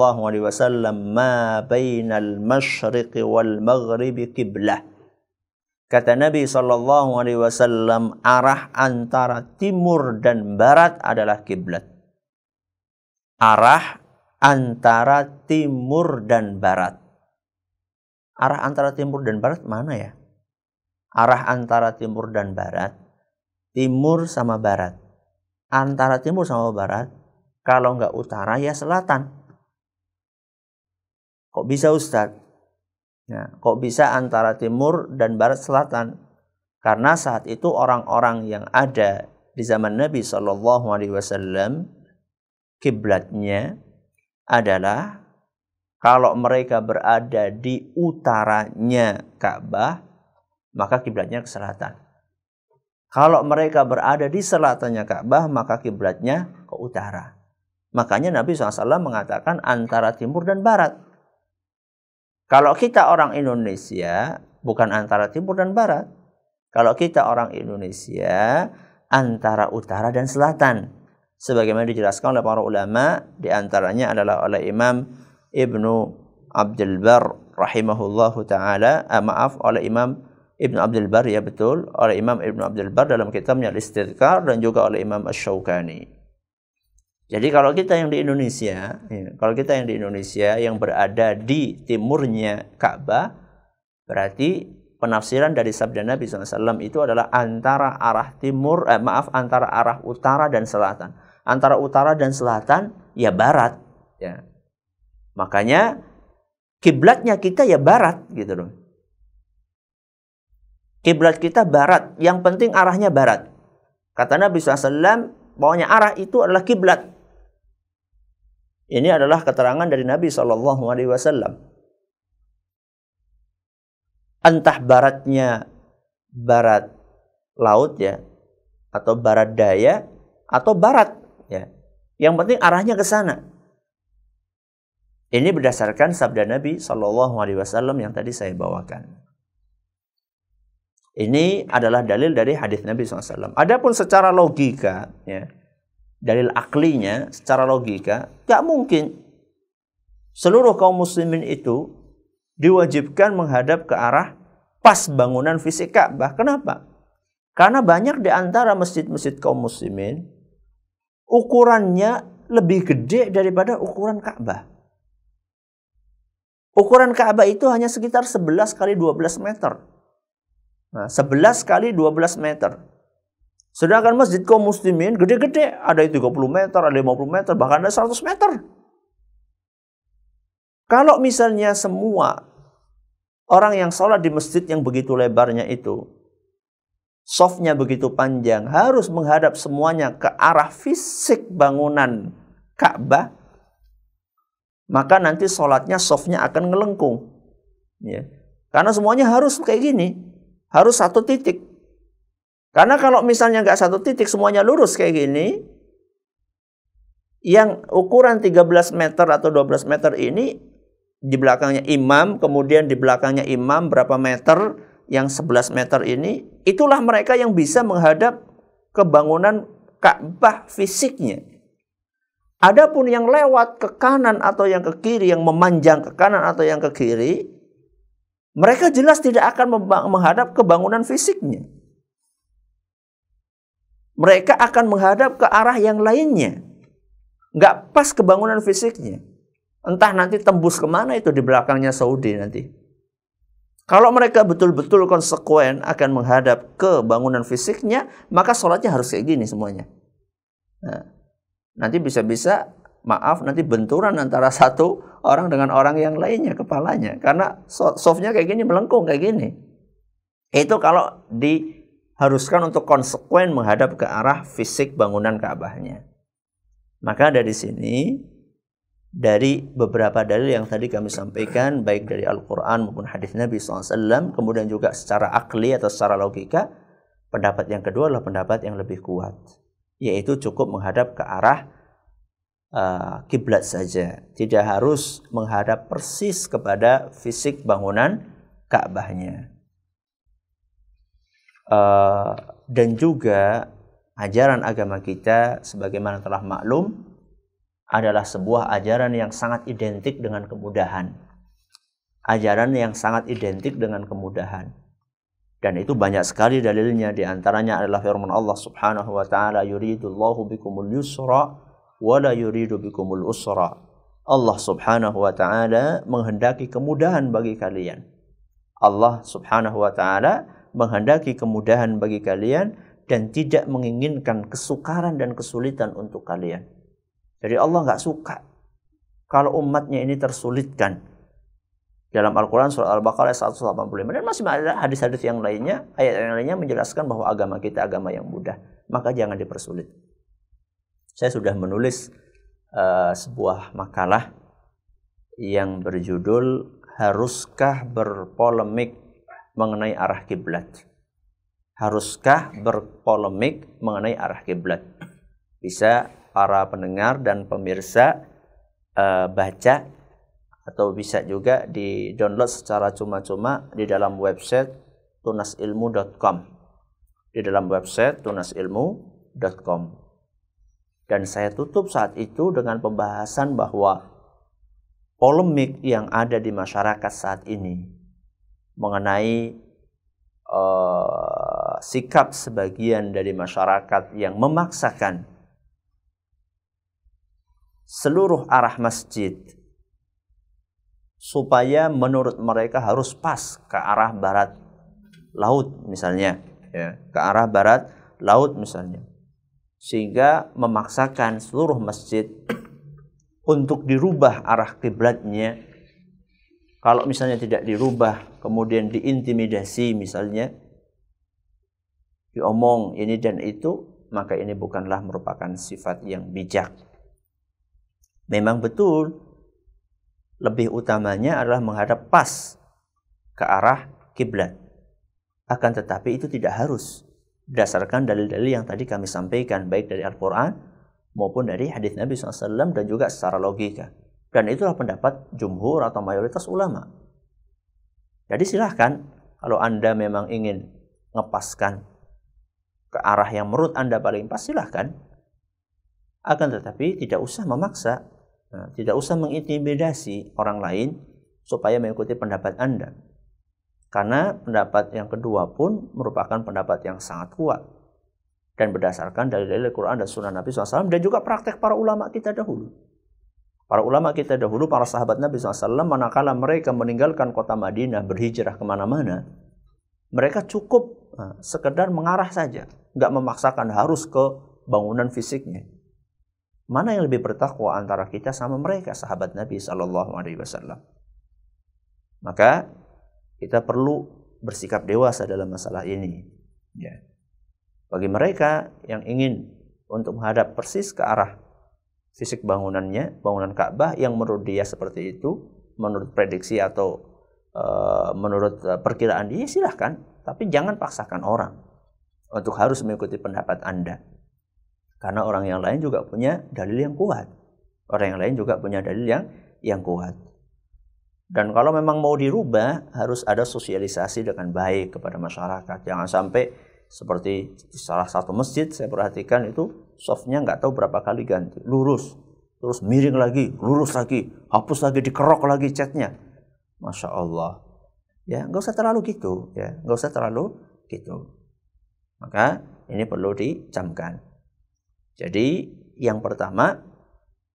"Ma bainal masyriqi wal maghribi qiblah." Kata Nabi SAW, arah antara timur dan barat adalah kiblat. Arah antara timur dan barat. Arah antara timur dan barat mana ya? Arah antara timur dan barat. Timur sama barat. Antara timur sama barat, kalau nggak utara ya selatan. Kok bisa Ustadz? Nah, kok bisa antara timur dan barat selatan? Karena saat itu orang-orang yang ada di zaman Nabi SAW, kiblatnya adalah kalau mereka berada di utaranya Ka'bah, maka kiblatnya ke selatan. Kalau mereka berada di selatannya Ka'bah, maka kiblatnya ke utara. Makanya Nabi SAW mengatakan antara timur dan barat. Kalau kita orang Indonesia, bukan antara timur dan barat. Kalau kita orang Indonesia, antara utara dan selatan. Sebagaimana dijelaskan oleh para ulama, di antaranya adalah oleh Imam Ibnu Abdul Bar rahimahullahu ta'ala, oleh Imam Ibnu Abdul Bar, ya betul, oleh Imam Ibnu Abdul Bar dalam kitabnya Al-Istidhkar, dan juga oleh Imam Asy-Syaukani. Jadi kalau kita yang di Indonesia, yang berada di timurnya Ka'bah, berarti penafsiran dari sabda Nabi SAW itu adalah antara arah antara arah utara dan selatan. Antara utara dan selatan ya barat, ya. Makanya kiblatnya kita ya barat, gitu loh. Kiblat kita barat, yang penting arahnya barat. Kata Nabi SAW, bahwanya arah itu adalah kiblat. Ini adalah keterangan dari Nabi SAW. Entah baratnya barat laut ya, atau barat daya, atau barat ya. Yang penting arahnya ke sana. Ini berdasarkan sabda Nabi SAW yang tadi saya bawakan. Ini adalah dalil dari hadis Nabi SAW. Adapun secara logika, ya, dalil aklinya, secara logika, gak mungkin seluruh kaum muslimin itu diwajibkan menghadap ke arah pas bangunan fisik Ka'bah. Kenapa? Karena banyak di antara masjid-masjid kaum muslimin, ukurannya lebih gede daripada ukuran Ka'bah. Ukuran Ka'bah itu hanya sekitar 11 kali 12 meter. Nah, 11 kali 12 meter. Sedangkan masjid kaum muslimin gede-gede. Ada yang 30 meter, ada 50 meter, bahkan ada 100 meter. Kalau misalnya semua orang yang sholat di masjid yang begitu lebarnya itu, softnya begitu panjang, harus menghadap semuanya ke arah fisik bangunan Ka'bah, maka nanti sholatnya softnya akan ngelengkung. Ya. Karena semuanya harus kayak gini. Harus satu titik. Karena kalau misalnya nggak satu titik, semuanya lurus kayak gini, yang ukuran 13 meter atau 12 meter ini, di belakangnya imam, kemudian di belakangnya imam berapa meter, yang 11 meter ini, itulah mereka yang bisa menghadap ke bangunan Ka'bah fisiknya. Adapun yang lewat ke kanan atau yang ke kiri, yang memanjang ke kanan atau yang ke kiri, mereka jelas tidak akan menghadap ke bangunan fisiknya. Mereka akan menghadap ke arah yang lainnya. Nggak pas ke bangunan fisiknya. Entah nanti tembus kemana itu di belakangnya Saudi nanti. Kalau mereka betul-betul konsekuen akan menghadap ke bangunan fisiknya, maka sholatnya harus kayak gini semuanya. Nah, nanti bisa-bisa, maaf, nanti benturan antara satu orang dengan orang yang lainnya kepalanya. Karena softnya kayak gini, melengkung kayak gini. Itu kalau diharuskan untuk konsekuen menghadap ke arah fisik bangunan Ka'bahnya. Maka dari sini, dari beberapa dalil yang tadi kami sampaikan, baik dari Al-Quran maupun hadis Nabi SAW, kemudian juga secara akli atau secara logika, pendapat yang kedua adalah pendapat yang lebih kuat, yaitu cukup menghadap ke arah kiblat saja, tidak harus menghadap persis kepada fisik bangunan Ka'bahnya. Dan juga ajaran agama kita sebagaimana telah maklum adalah sebuah ajaran yang sangat identik dengan kemudahan. Ajaran yang sangat identik dengan kemudahan. Dan itu banyak sekali dalilnya. Di antaranya adalah firman Allah Subhanahu wa taala, yuridullahu bikumul yusra wa la yuridu bikumul usra. Allah Subhanahu wa taala menghendaki kemudahan bagi kalian. Allah Subhanahu wa taala menghendaki kemudahan bagi kalian dan tidak menginginkan kesukaran dan kesulitan untuk kalian. Jadi Allah nggak suka kalau umatnya ini tersulitkan. Dalam Al-Quran surah Al-Baqarah 185 dan masih ada hadis-hadis yang lainnya, ayat yang lainnya menjelaskan bahwa agama kita agama yang mudah, maka jangan dipersulit. Saya sudah menulis sebuah makalah yang berjudul Haruskah berpolemik mengenai arah kiblat? Haruskah berpolemik mengenai arah kiblat? Bisa para pendengar dan pemirsa baca, atau bisa juga di-download secara cuma-cuma di dalam website tunasilmu.com. Di dalam website tunasilmu.com. Dan saya tutup saat itu dengan pembahasan bahwa polemik yang ada di masyarakat saat ini mengenai sikap sebagian dari masyarakat yang memaksakan seluruh arah masjid supaya menurut mereka harus pas ke arah barat laut misalnya, ya, ke arah barat laut misalnya, sehingga memaksakan seluruh masjid untuk dirubah arah kiblatnya. Kalau misalnya tidak dirubah, kemudian diintimidasi misalnya, diomong ini dan itu, maka ini bukanlah merupakan sifat yang bijak. Memang betul, lebih utamanya adalah menghadap pas ke arah kiblat. Akan tetapi itu tidak harus, berdasarkan dalil-dalil yang tadi kami sampaikan, baik dari Al-Quran maupun dari hadis Nabi SAW dan juga secara logika. Dan itulah pendapat jumhur atau mayoritas ulama. Jadi silahkan, kalau Anda memang ingin ngepaskan ke arah yang menurut Anda paling pas, silahkan. Akan tetapi tidak usah memaksa, tidak usah mengintimidasi orang lain supaya mengikuti pendapat Anda. Karena pendapat yang kedua pun merupakan pendapat yang sangat kuat dan berdasarkan dalil-dalil Al-Quran dan Sunnah Nabi SAW dan juga praktek para ulama kita dahulu. Para ulama kita dahulu, para sahabat Nabi SAW, manakala mereka meninggalkan kota Madinah, berhijrah kemana-mana, mereka cukup sekedar mengarah saja, nggak memaksakan harus ke bangunan fisiknya. Mana yang lebih bertakwa antara kita sama mereka, sahabat Nabi SAW? Maka kita perlu bersikap dewasa dalam masalah ini. Ya. Bagi mereka yang ingin untuk menghadap persis ke arah fisik bangunannya, bangunan Ka'bah yang menurut dia seperti itu, menurut prediksi atau menurut perkiraan dia, silahkan. Tapi jangan paksakan orang untuk harus mengikuti pendapat Anda. Karena orang yang lain juga punya dalil yang kuat. Orang yang lain juga punya dalil yang kuat. Dan kalau memang mau dirubah, harus ada sosialisasi dengan baik kepada masyarakat. Jangan sampai seperti di salah satu masjid, saya perhatikan itu softnya nggak tahu berapa kali ganti. Lurus, terus miring lagi, lurus lagi, hapus lagi, dikerok lagi catnya. Masya Allah. Ya, nggak usah terlalu gitu. Ya, nggak usah terlalu gitu. Maka ini perlu dicamkan. Jadi yang pertama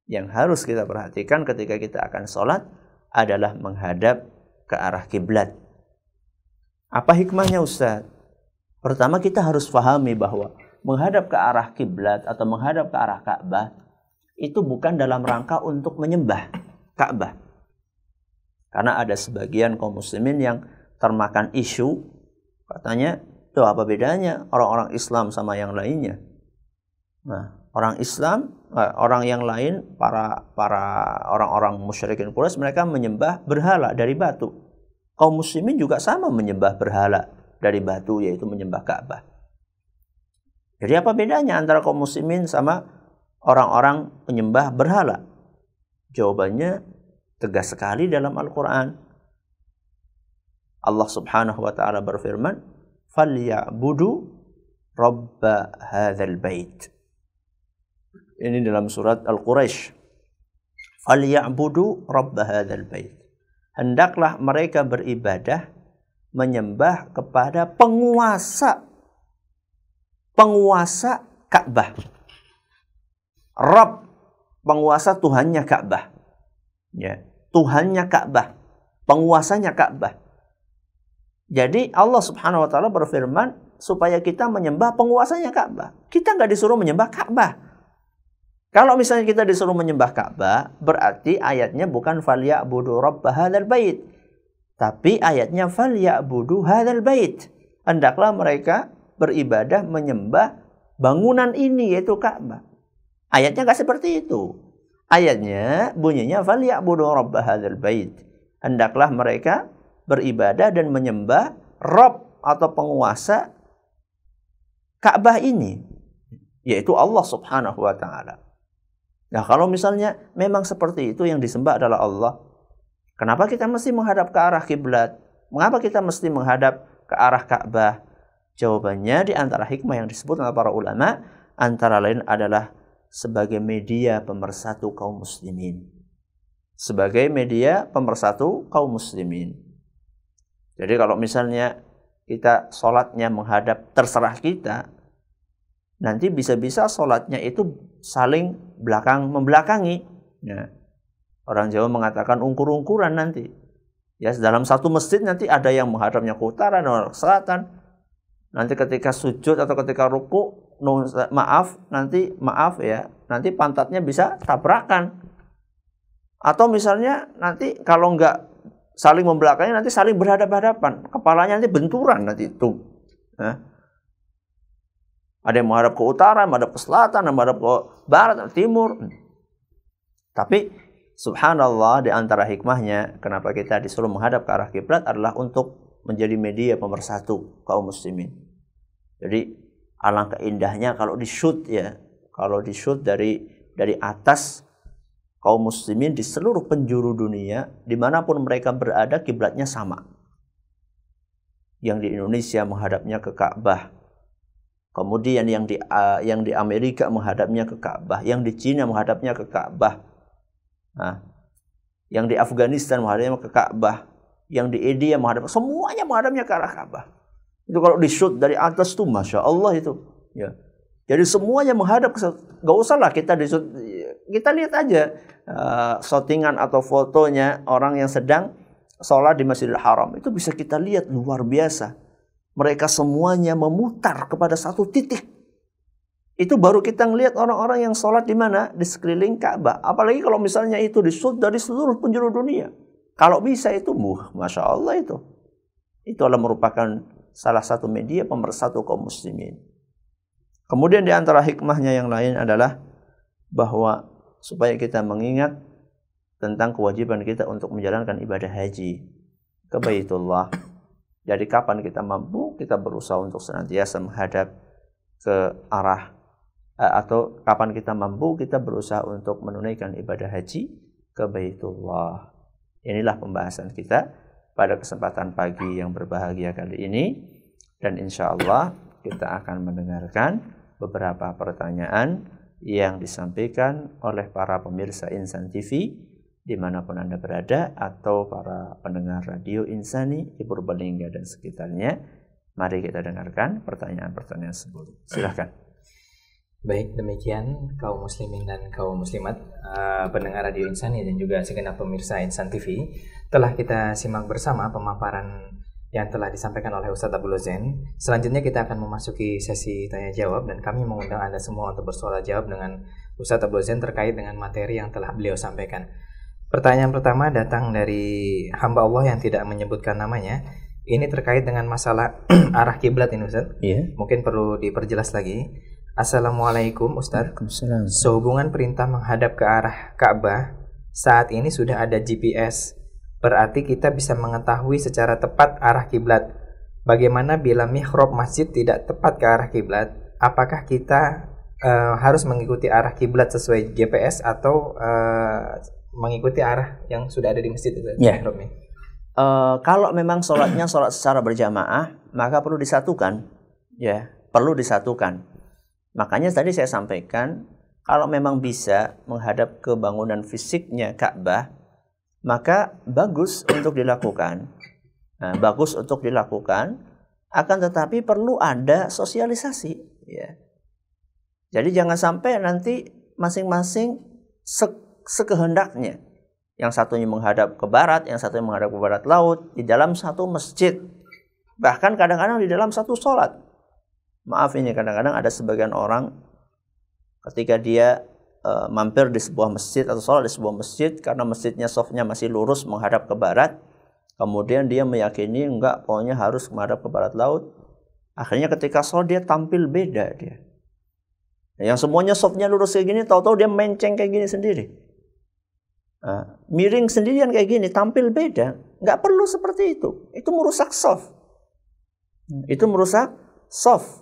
yang harus kita perhatikan ketika kita akan sholat adalah menghadap ke arah kiblat. Apa hikmahnya, Ustaz? Pertama, kita harus pahami bahwa menghadap ke arah kiblat atau menghadap ke arah Ka'bah itu bukan dalam rangka untuk menyembah Ka'bah. Karena ada sebagian kaum muslimin yang termakan isu, katanya, tuh apa bedanya orang-orang Islam sama yang lainnya? Nah, orang Islam, orang yang lain, para orang-orang musyrikin Quraisy, mereka menyembah berhala dari batu. Kaum muslimin juga sama menyembah berhala dari batu, yaitu menyembah Ka'bah. Jadi apa bedanya antara kaum muslimin sama orang-orang penyembah berhala? Jawabannya tegas sekali dalam Al-Quran. Allah Subhanahu wa ta'ala berfirman, "Falyabudu rabba hadzal bait." Ini dalam surat Al-Quraisy. "Falyabudu rabba hadzal bait." Hendaklah mereka beribadah menyembah kepada penguasa Ka'bah. Rabb, penguasa, Tuhannya Ka'bah. Ya, Tuhannya Ka'bah, penguasanya Ka'bah. Jadi Allah Subhanahu wa ta'ala berfirman supaya kita menyembah penguasanya Ka'bah. Kita nggak disuruh menyembah Ka'bah. Kalau misalnya kita disuruh menyembah Ka'bah, berarti ayatnya bukan falyabudu rabb hadzal bait, tapi ayatnya falyabudu hadzal bait. Hendaklah mereka beribadah menyembah bangunan ini, yaitu Ka'bah. Ayatnya nggak seperti itu. Ayatnya bunyinya falyabudu rabb hadzal bait. Hendaklah mereka beribadah dan menyembah Rabb atau penguasa Ka'bah ini, yaitu Allah Subhanahu wa ta'ala. Nah, kalau misalnya memang seperti itu yang disembah adalah Allah, kenapa kita mesti menghadap ke arah kiblat? Mengapa kita mesti menghadap ke arah Ka'bah? Jawabannya di antara hikmah yang disebut oleh para ulama, antara lain adalah sebagai media pemersatu kaum muslimin. Sebagai media pemersatu kaum muslimin. Jadi kalau misalnya kita sholatnya menghadap, terserah kita, nanti bisa-bisa sholatnya itu saling membelakangi. Nah, orang Jawa mengatakan ungkur-ungkuran nanti. Ya, dalam satu masjid nanti ada yang menghadapnya ke utara dan ke selatan. Nanti ketika sujud atau ketika ruku, nanti pantatnya bisa tabrakan. Atau misalnya nanti kalau nggak saling membelakangi, nanti saling berhadapan-hadapan. Kepalanya nanti benturan nanti itu. Nah, ada yang menghadap ke utara, menghadap ke selatan, menghadap ke barat, timur. Tapi subhanallah, di antara hikmahnya kenapa kita disuruh menghadap ke arah kiblat adalah untuk menjadi media pemersatu kaum muslimin. Jadi alangkah indahnya kalau di-shoot ya, kalau di-shoot dari atas, kaum muslimin di seluruh penjuru dunia, dimanapun mereka berada, kiblatnya sama. Yang di Indonesia menghadapnya ke Ka'bah. Kemudian yang di Amerika menghadapnya ke Ka'bah, yang di Cina menghadapnya ke Ka'bah. Nah, yang di Afghanistan menghadapnya ke Ka'bah, yang di India semuanya menghadapnya ke arah Ka'bah. Itu kalau di-shoot dari atas tuh Masya Allah itu. Ya. Jadi semuanya menghadap, gak usah lah kita di-shoot Kita lihat aja shootingan atau fotonya orang yang sedang sholat di Masjidil Haram. Itu bisa kita lihat luar biasa. Mereka semuanya memutar kepada satu titik. Itu baru kita ngelihat orang-orang yang sholat di mana? Di sekeliling Ka'bah. Apalagi kalau misalnya itu disut dari seluruh penjuru dunia. Kalau bisa itu, Masya Allah itu. Itu adalah merupakan salah satu media pemersatu kaum muslimin. Kemudian di antara hikmahnya yang lain adalah bahwa supaya kita mengingat tentang kewajiban kita untuk menjalankan ibadah haji ke Baitullah. Jadi kapan kita mampu, kita berusaha untuk senantiasa menghadap ke arah atau kapan kita mampu, kita berusaha untuk menunaikan ibadah haji ke Baitullah. Inilah pembahasan kita pada kesempatan pagi yang berbahagia kali ini. Dan insya Allah kita akan mendengarkan beberapa pertanyaan yang disampaikan oleh para pemirsa Insan TV dimanapun Anda berada, atau para pendengar radio Insani di Purbalingga dan sekitarnya. Mari kita dengarkan pertanyaan-pertanyaan tersebut. Silakan. Baik, demikian kaum muslimin dan kaum muslimat, pendengar radio Insani dan juga segenap pemirsa Insan TV, telah kita simak bersama pemaparan yang telah disampaikan oleh Ustadz Abdul Zain. Selanjutnya kita akan memasuki sesi tanya jawab, dan kami mengundang Anda semua untuk bersoal jawab dengan Ustadz Abdul Zain terkait dengan materi yang telah beliau sampaikan. Pertanyaan pertama datang dari hamba Allah yang tidak menyebutkan namanya. Ini terkait dengan masalah arah kiblat ini, Ustaz. Iya. Mungkin perlu diperjelas lagi. Assalamualaikum, Ustaz. Waalaikumsalam. Sehubungan perintah menghadap ke arah Ka'bah, saat ini sudah ada GPS. Berarti kita bisa mengetahui secara tepat arah kiblat. Bagaimana bila mihrab masjid tidak tepat ke arah kiblat? Apakah kita harus mengikuti arah kiblat sesuai GPS atau mengikuti arah yang sudah ada di masjid itu? Ya. Kalau memang sholatnya sholat secara berjamaah, maka perlu disatukan, ya, perlu disatukan. Makanya tadi saya sampaikan, kalau memang bisa menghadap ke bangunan fisiknya Ka'bah, maka bagus untuk dilakukan. Nah, bagus untuk dilakukan, akan tetapi perlu ada sosialisasi, ya. Jadi jangan sampai nanti masing-masing sekehendaknya. Yang satunya menghadap ke barat, yang satunya menghadap ke barat laut, di dalam satu masjid. Bahkan kadang-kadang di dalam satu sholat. Maaf ini, kadang-kadang ada sebagian orang ketika dia mampir di sebuah masjid atau sholat di sebuah masjid, karena masjidnya safnya masih lurus menghadap ke barat, kemudian dia meyakini enggak, pokoknya harus menghadap ke barat laut. Akhirnya ketika sholat dia tampil beda dia. Yang semuanya safnya lurus kayak gini, tahu-tahu dia menceng kayak gini sendiri. Miring sendirian kayak gini, tampil beda. Nggak perlu seperti itu. Itu merusak shaf. Itu merusak shaf.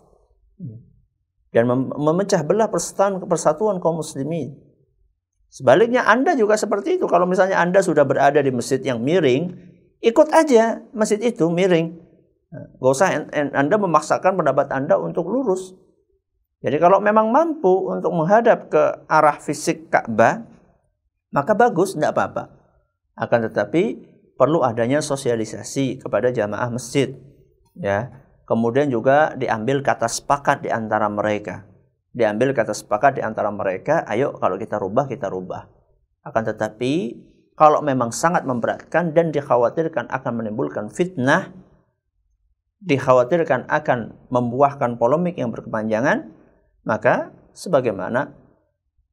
Dan memecah belah persatuan kaum muslimin. Sebaliknya Anda juga seperti itu. Kalau misalnya Anda sudah berada di masjid yang miring, ikut aja masjid itu miring. Nggak usah Anda memaksakan pendapat Anda untuk lurus. Jadi kalau memang mampu untuk menghadap ke arah fisik Ka'bah, maka bagus, tidak apa-apa. Akan tetapi perlu adanya sosialisasi kepada jamaah masjid, ya. Kemudian juga diambil kata sepakat di antara mereka. Diambil kata sepakat di antara mereka, ayo kalau kita rubah, kita rubah. Akan tetapi kalau memang sangat memberatkan dan dikhawatirkan akan menimbulkan fitnah, dikhawatirkan akan membuahkan polemik yang berkepanjangan, maka sebagaimana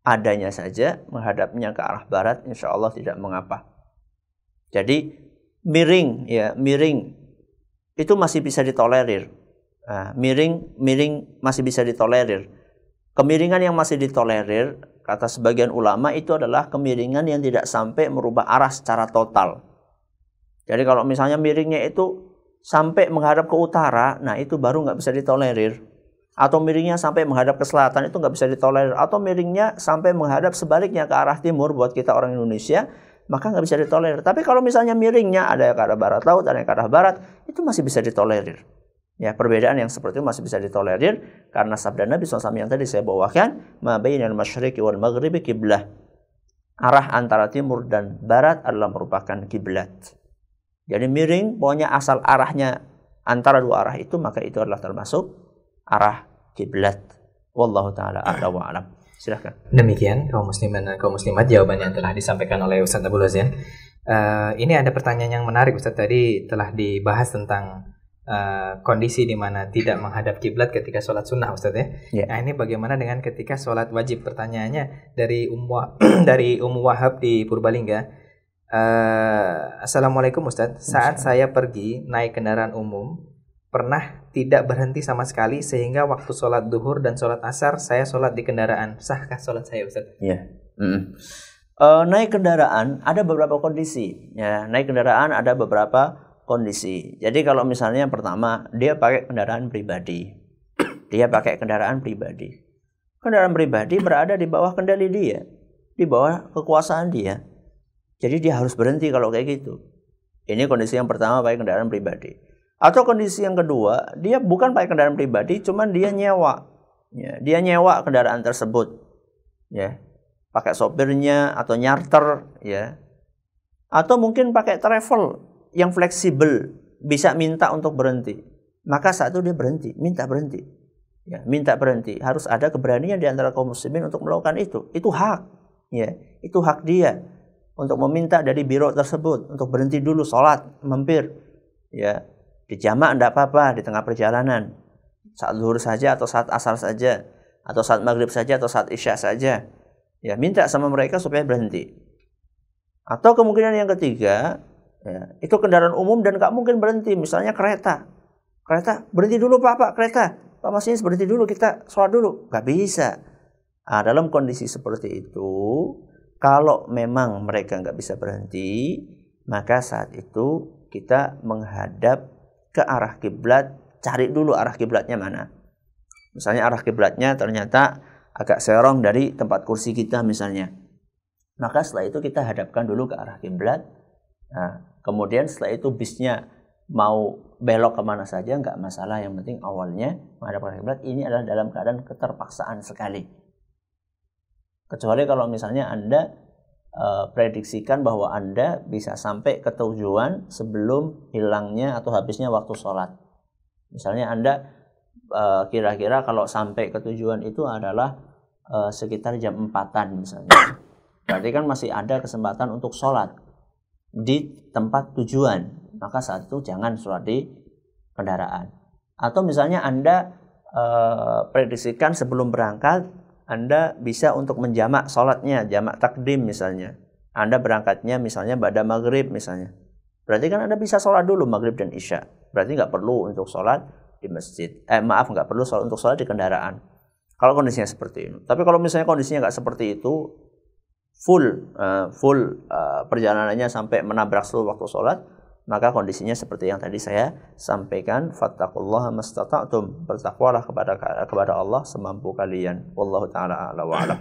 adanya saja menghadapnya ke arah barat, insya Allah tidak mengapa. Jadi miring, ya, miring itu masih bisa ditolerir. Miring masih bisa ditolerir. Kemiringan yang masih ditolerir, kata sebagian ulama, itu adalah kemiringan yang tidak sampai merubah arah secara total. Jadi kalau misalnya miringnya itu sampai menghadap ke utara, nah itu baru nggak bisa ditolerir. Atau miringnya sampai menghadap ke selatan, itu nggak bisa ditolerir. Atau miringnya sampai menghadap sebaliknya ke arah timur, buat kita orang Indonesia, maka nggak bisa ditolerir. Tapi kalau misalnya miringnya ada yang ke arah barat laut, ada yang ke arah barat, itu masih bisa ditolerir. Ya, perbedaan yang seperti itu masih bisa ditolerir, karena sabda Nabi SAW yang tadi saya bawakan, ma bainal masyriqi wal maghribi kiblah. Arah antara timur dan barat adalah merupakan kiblat. Jadi miring, pokoknya asal arahnya antara dua arah itu, maka itu adalah termasuk arah kiblat. Wallahu taala a'la wa alam. Silahkan. Demikian kaum muslimin dan kaum muslimat, jawaban yang telah disampaikan oleh Ustaz Abdul Razak. Ini ada pertanyaan yang menarik, Ustaz. Tadi telah dibahas tentang kondisi di mana tidak menghadap kiblat ketika sholat sunnah, Ustaz ya. Yeah. Nah, ini bagaimana dengan ketika sholat wajib? Pertanyaannya dari dari Ummu Wahab di Purbalingga. Assalamualaikum Ustaz. Saat saya pergi naik kendaraan umum, pernah tidak berhenti sama sekali sehingga waktu sholat duhur dan sholat asar saya sholat di kendaraan. Sahkah sholat saya, Ustaz? Ya. Naik kendaraan ada beberapa kondisi. Ya, naik kendaraan ada beberapa kondisi. Jadi kalau misalnya yang pertama dia pakai kendaraan pribadi, Kendaraan pribadi berada di bawah kendali dia, di bawah kekuasaan dia. Jadi dia harus berhenti kalau kayak gitu. Ini kondisi yang pertama, pakai kendaraan pribadi. Atau kondisi yang kedua, dia bukan pakai kendaraan pribadi, cuman dia nyewa. Ya, dia nyewa kendaraan tersebut. Ya, pakai sopirnya atau nyarter, ya. Atau mungkin pakai travel yang fleksibel, bisa minta untuk berhenti. Maka saat itu dia berhenti, minta berhenti. Ya, minta berhenti. Harus ada keberanian di antara kaum muslimin untuk melakukan itu. Itu hak. Ya, itu hak dia untuk meminta dari biro tersebut untuk berhenti dulu sholat, mampir. Ya. Di jamak tidak apa-apa, di tengah perjalanan. Saat zuhur saja atau saat asar saja, atau saat maghrib saja atau saat isya saja. Ya, minta sama mereka supaya berhenti. Atau kemungkinan yang ketiga, ya, itu kendaraan umum dan nggak mungkin berhenti. Misalnya kereta, berhenti dulu Pak, kereta. Pak masinis berhenti dulu, kita sholat dulu. Nggak bisa. Nah, dalam kondisi seperti itu, kalau memang mereka nggak bisa berhenti, maka saat itu kita menghadap ke arah kiblat, cari dulu arah kiblatnya mana. Misalnya arah kiblatnya ternyata agak serong dari tempat kursi kita misalnya. Maka setelah itu kita hadapkan dulu ke arah kiblat. Nah, kemudian setelah itu bisnya mau belok kemana saja nggak masalah. Yang penting awalnya menghadap ke arah kiblat. Ini adalah dalam keadaan keterpaksaan sekali. Kecuali kalau misalnya Anda prediksikan bahwa Anda bisa sampai ke tujuan sebelum hilangnya atau habisnya waktu sholat. Misalnya Anda kira-kira kalau sampai ke tujuan itu adalah sekitar jam 4-an misalnya. Berarti kan masih ada kesempatan untuk sholat di tempat tujuan. Maka saat itu jangan sholat di kendaraan. Atau misalnya Anda prediksikan sebelum berangkat Anda bisa untuk menjamak sholatnya, jamak takdim misalnya. Anda berangkatnya misalnya pada maghrib misalnya. Berarti kan Anda bisa sholat dulu maghrib dan isya. Berarti nggak perlu untuk sholat di masjid. Nggak perlu untuk sholat di kendaraan. Kalau kondisinya seperti ini. Tapi kalau misalnya kondisinya nggak seperti itu, full perjalanannya sampai menabrak seluruh waktu sholat, maka kondisinya seperti yang tadi saya sampaikan, fattaqullaha mastata'tum, bertakwalah kepada Allah semampu kalian. Wallahu taala a'lam wa a'lam.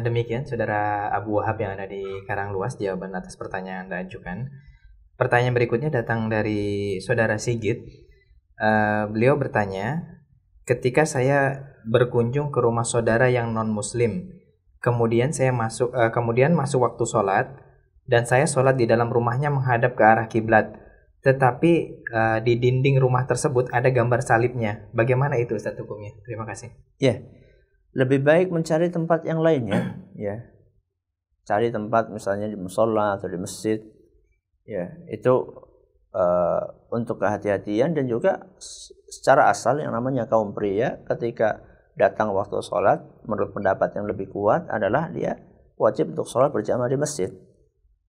Demikian saudara Abu Wahab yang ada di Karangluas, jawaban atas pertanyaan Anda ajukan. Pertanyaan berikutnya datang dari saudara Sigit. Beliau bertanya, ketika saya berkunjung ke rumah saudara yang non muslim, kemudian masuk waktu sholat, dan saya sholat di dalam rumahnya menghadap ke arah kiblat. Tetapi di dinding rumah tersebut ada gambar salibnya. Bagaimana itu Ustaz hukumnya? Terima kasih. Ya, lebih baik mencari tempat yang lainnya. Ya, cari tempat misalnya di musola atau di masjid. Ya, itu untuk kehati-hatian, dan juga secara asal yang namanya kaum pria ketika datang waktu sholat, menurut pendapat yang lebih kuat adalah dia wajib untuk sholat berjamaah di masjid.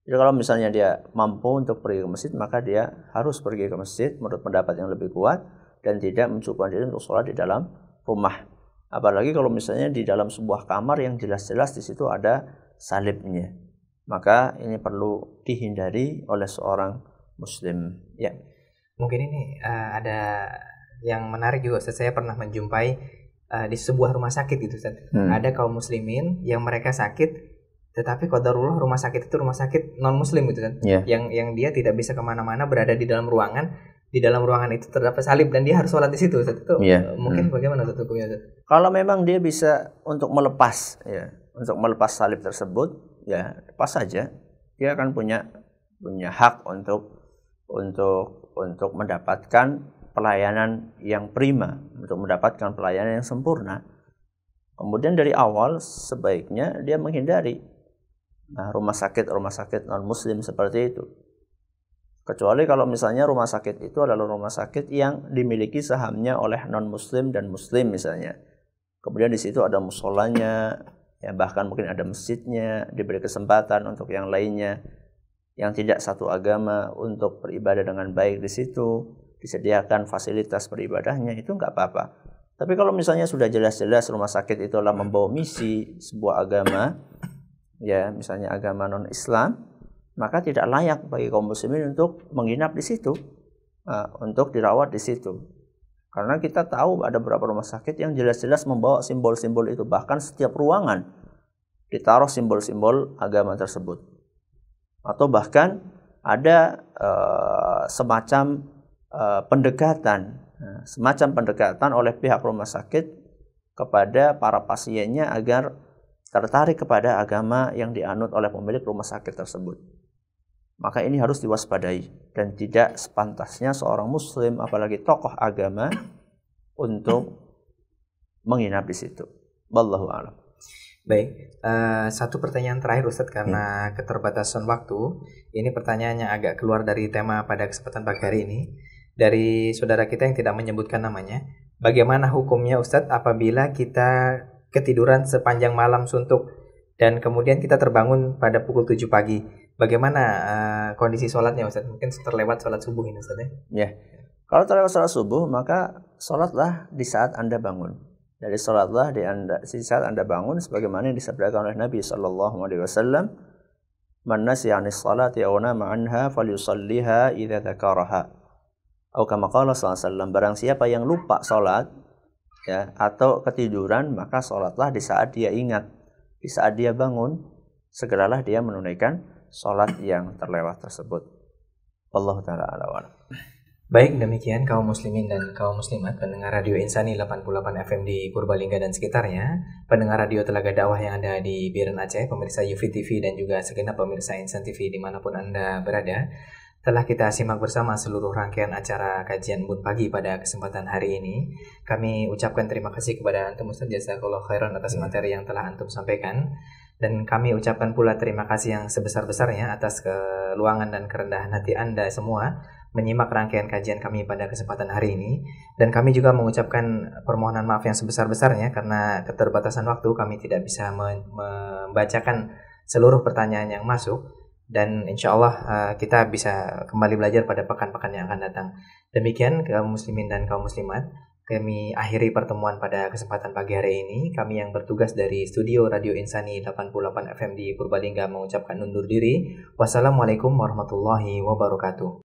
Jadi kalau misalnya dia mampu untuk pergi ke masjid, maka dia harus pergi ke masjid menurut pendapat yang lebih kuat, dan tidak mencukupkan diri untuk sholat di dalam rumah. Apalagi kalau misalnya di dalam sebuah kamar yang jelas-jelas di situ ada salibnya. Maka ini perlu dihindari oleh seorang muslim. Ya. Mungkin ini ada yang menarik juga, Ustaz. Saya pernah menjumpai di sebuah rumah sakit gitu, Ustaz. Ada kaum muslimin yang mereka sakit, tetapi qadarullah rumah sakit itu rumah sakit non muslim gitu kan. Yang dia tidak bisa kemana-mana, berada di dalam ruangan. Di dalam ruangan itu terdapat salib dan dia harus sholat di situ, Ustaz. Itu mungkin bagaimana Ustaz hukumnya, Ustaz? Kalau memang dia bisa untuk melepas salib tersebut, ya lepas saja. Dia akan punya hak untuk mendapatkan pelayanan yang prima, untuk mendapatkan pelayanan yang sempurna. Kemudian dari awal sebaiknya dia menghindari rumah sakit non-muslim seperti itu. Kecuali kalau misalnya rumah sakit itu adalah rumah sakit yang dimiliki sahamnya oleh non-muslim dan muslim misalnya. Kemudian di situ ada musolanya, ya bahkan mungkin ada masjidnya, diberi kesempatan untuk yang lainnya yang tidak satu agama untuk beribadah dengan baik di situ, disediakan fasilitas beribadahnya, itu enggak apa-apa. Tapi kalau misalnya sudah jelas-jelas rumah sakit itu adalah membawa misi sebuah agama, ya misalnya agama non-Islam, maka tidak layak bagi kaum muslimin untuk menginap di situ, untuk dirawat di situ. Karena kita tahu ada beberapa rumah sakit yang jelas-jelas membawa simbol-simbol itu, bahkan setiap ruangan ditaruh simbol-simbol agama tersebut. Atau bahkan ada semacam pendekatan oleh pihak rumah sakit kepada para pasiennya agar tertarik kepada agama yang dianut oleh pemilik rumah sakit tersebut. Maka ini harus diwaspadai dan tidak sepantasnya seorang muslim apalagi tokoh agama untuk menginap di situ. Wallahu a'lam. Baik, satu pertanyaan terakhir Ustadz karena keterbatasan waktu. Ini pertanyaannya agak keluar dari tema pada kesempatan pagi hari ini. Dari saudara kita yang tidak menyebutkan namanya. Bagaimana hukumnya Ustadz apabila kita ketiduran sepanjang malam suntuk dan kemudian kita terbangun pada pukul 7 pagi? Bagaimana kondisi sholatnya Ustadz? Mungkin terlewat sholat subuh ini Ustadz ya. Kalau terlewat sholat subuh, maka sholatlah di saat Anda bangun. Dari sholatlah di saat Anda bangun, sebagaimana yang disabdakan oleh Nabi SAW, "Man nasiya 'anis sholati aw nama 'anha falyusalliha idza dzakaraha." Atau kama qala sallallahu, barang siapa yang lupa sholat, ya, atau ketiduran, maka sholatlah di saat dia ingat, di saat dia bangun, segeralah dia menunaikan sholat yang terlewat tersebut. Wallahu ta'ala a'lam. Baik, demikian kaum muslimin dan kaum muslimat pendengar Radio Insani 88 FM di Purbalingga dan sekitarnya, pendengar radio Telaga Dakwah yang ada di Biren Aceh, pemirsa Yufi TV dan juga segenap pemirsa Insan TV dimanapun Anda berada. Telah kita simak bersama seluruh rangkaian acara kajian Bun Pagi pada kesempatan hari ini. Kami ucapkan terima kasih kepada Antum Ustaz Jazakallahu khairan atas materi yang telah Antum sampaikan. Dan kami ucapkan pula terima kasih yang sebesar-besarnya atas keluangan dan kerendahan hati Anda semua menyimak rangkaian kajian kami pada kesempatan hari ini. Dan kami juga mengucapkan permohonan maaf yang sebesar-besarnya karena keterbatasan waktu kami tidak bisa membacakan seluruh pertanyaan yang masuk. Dan insya Allah kita bisa kembali belajar pada pekan-pekan yang akan datang. Demikian kaum muslimin dan kaum muslimat, kami akhiri pertemuan pada kesempatan pagi hari ini. Kami yang bertugas dari studio Radio Insani 88 FM di Purbalingga mengucapkan undur diri. Wassalamualaikum warahmatullahi wabarakatuh.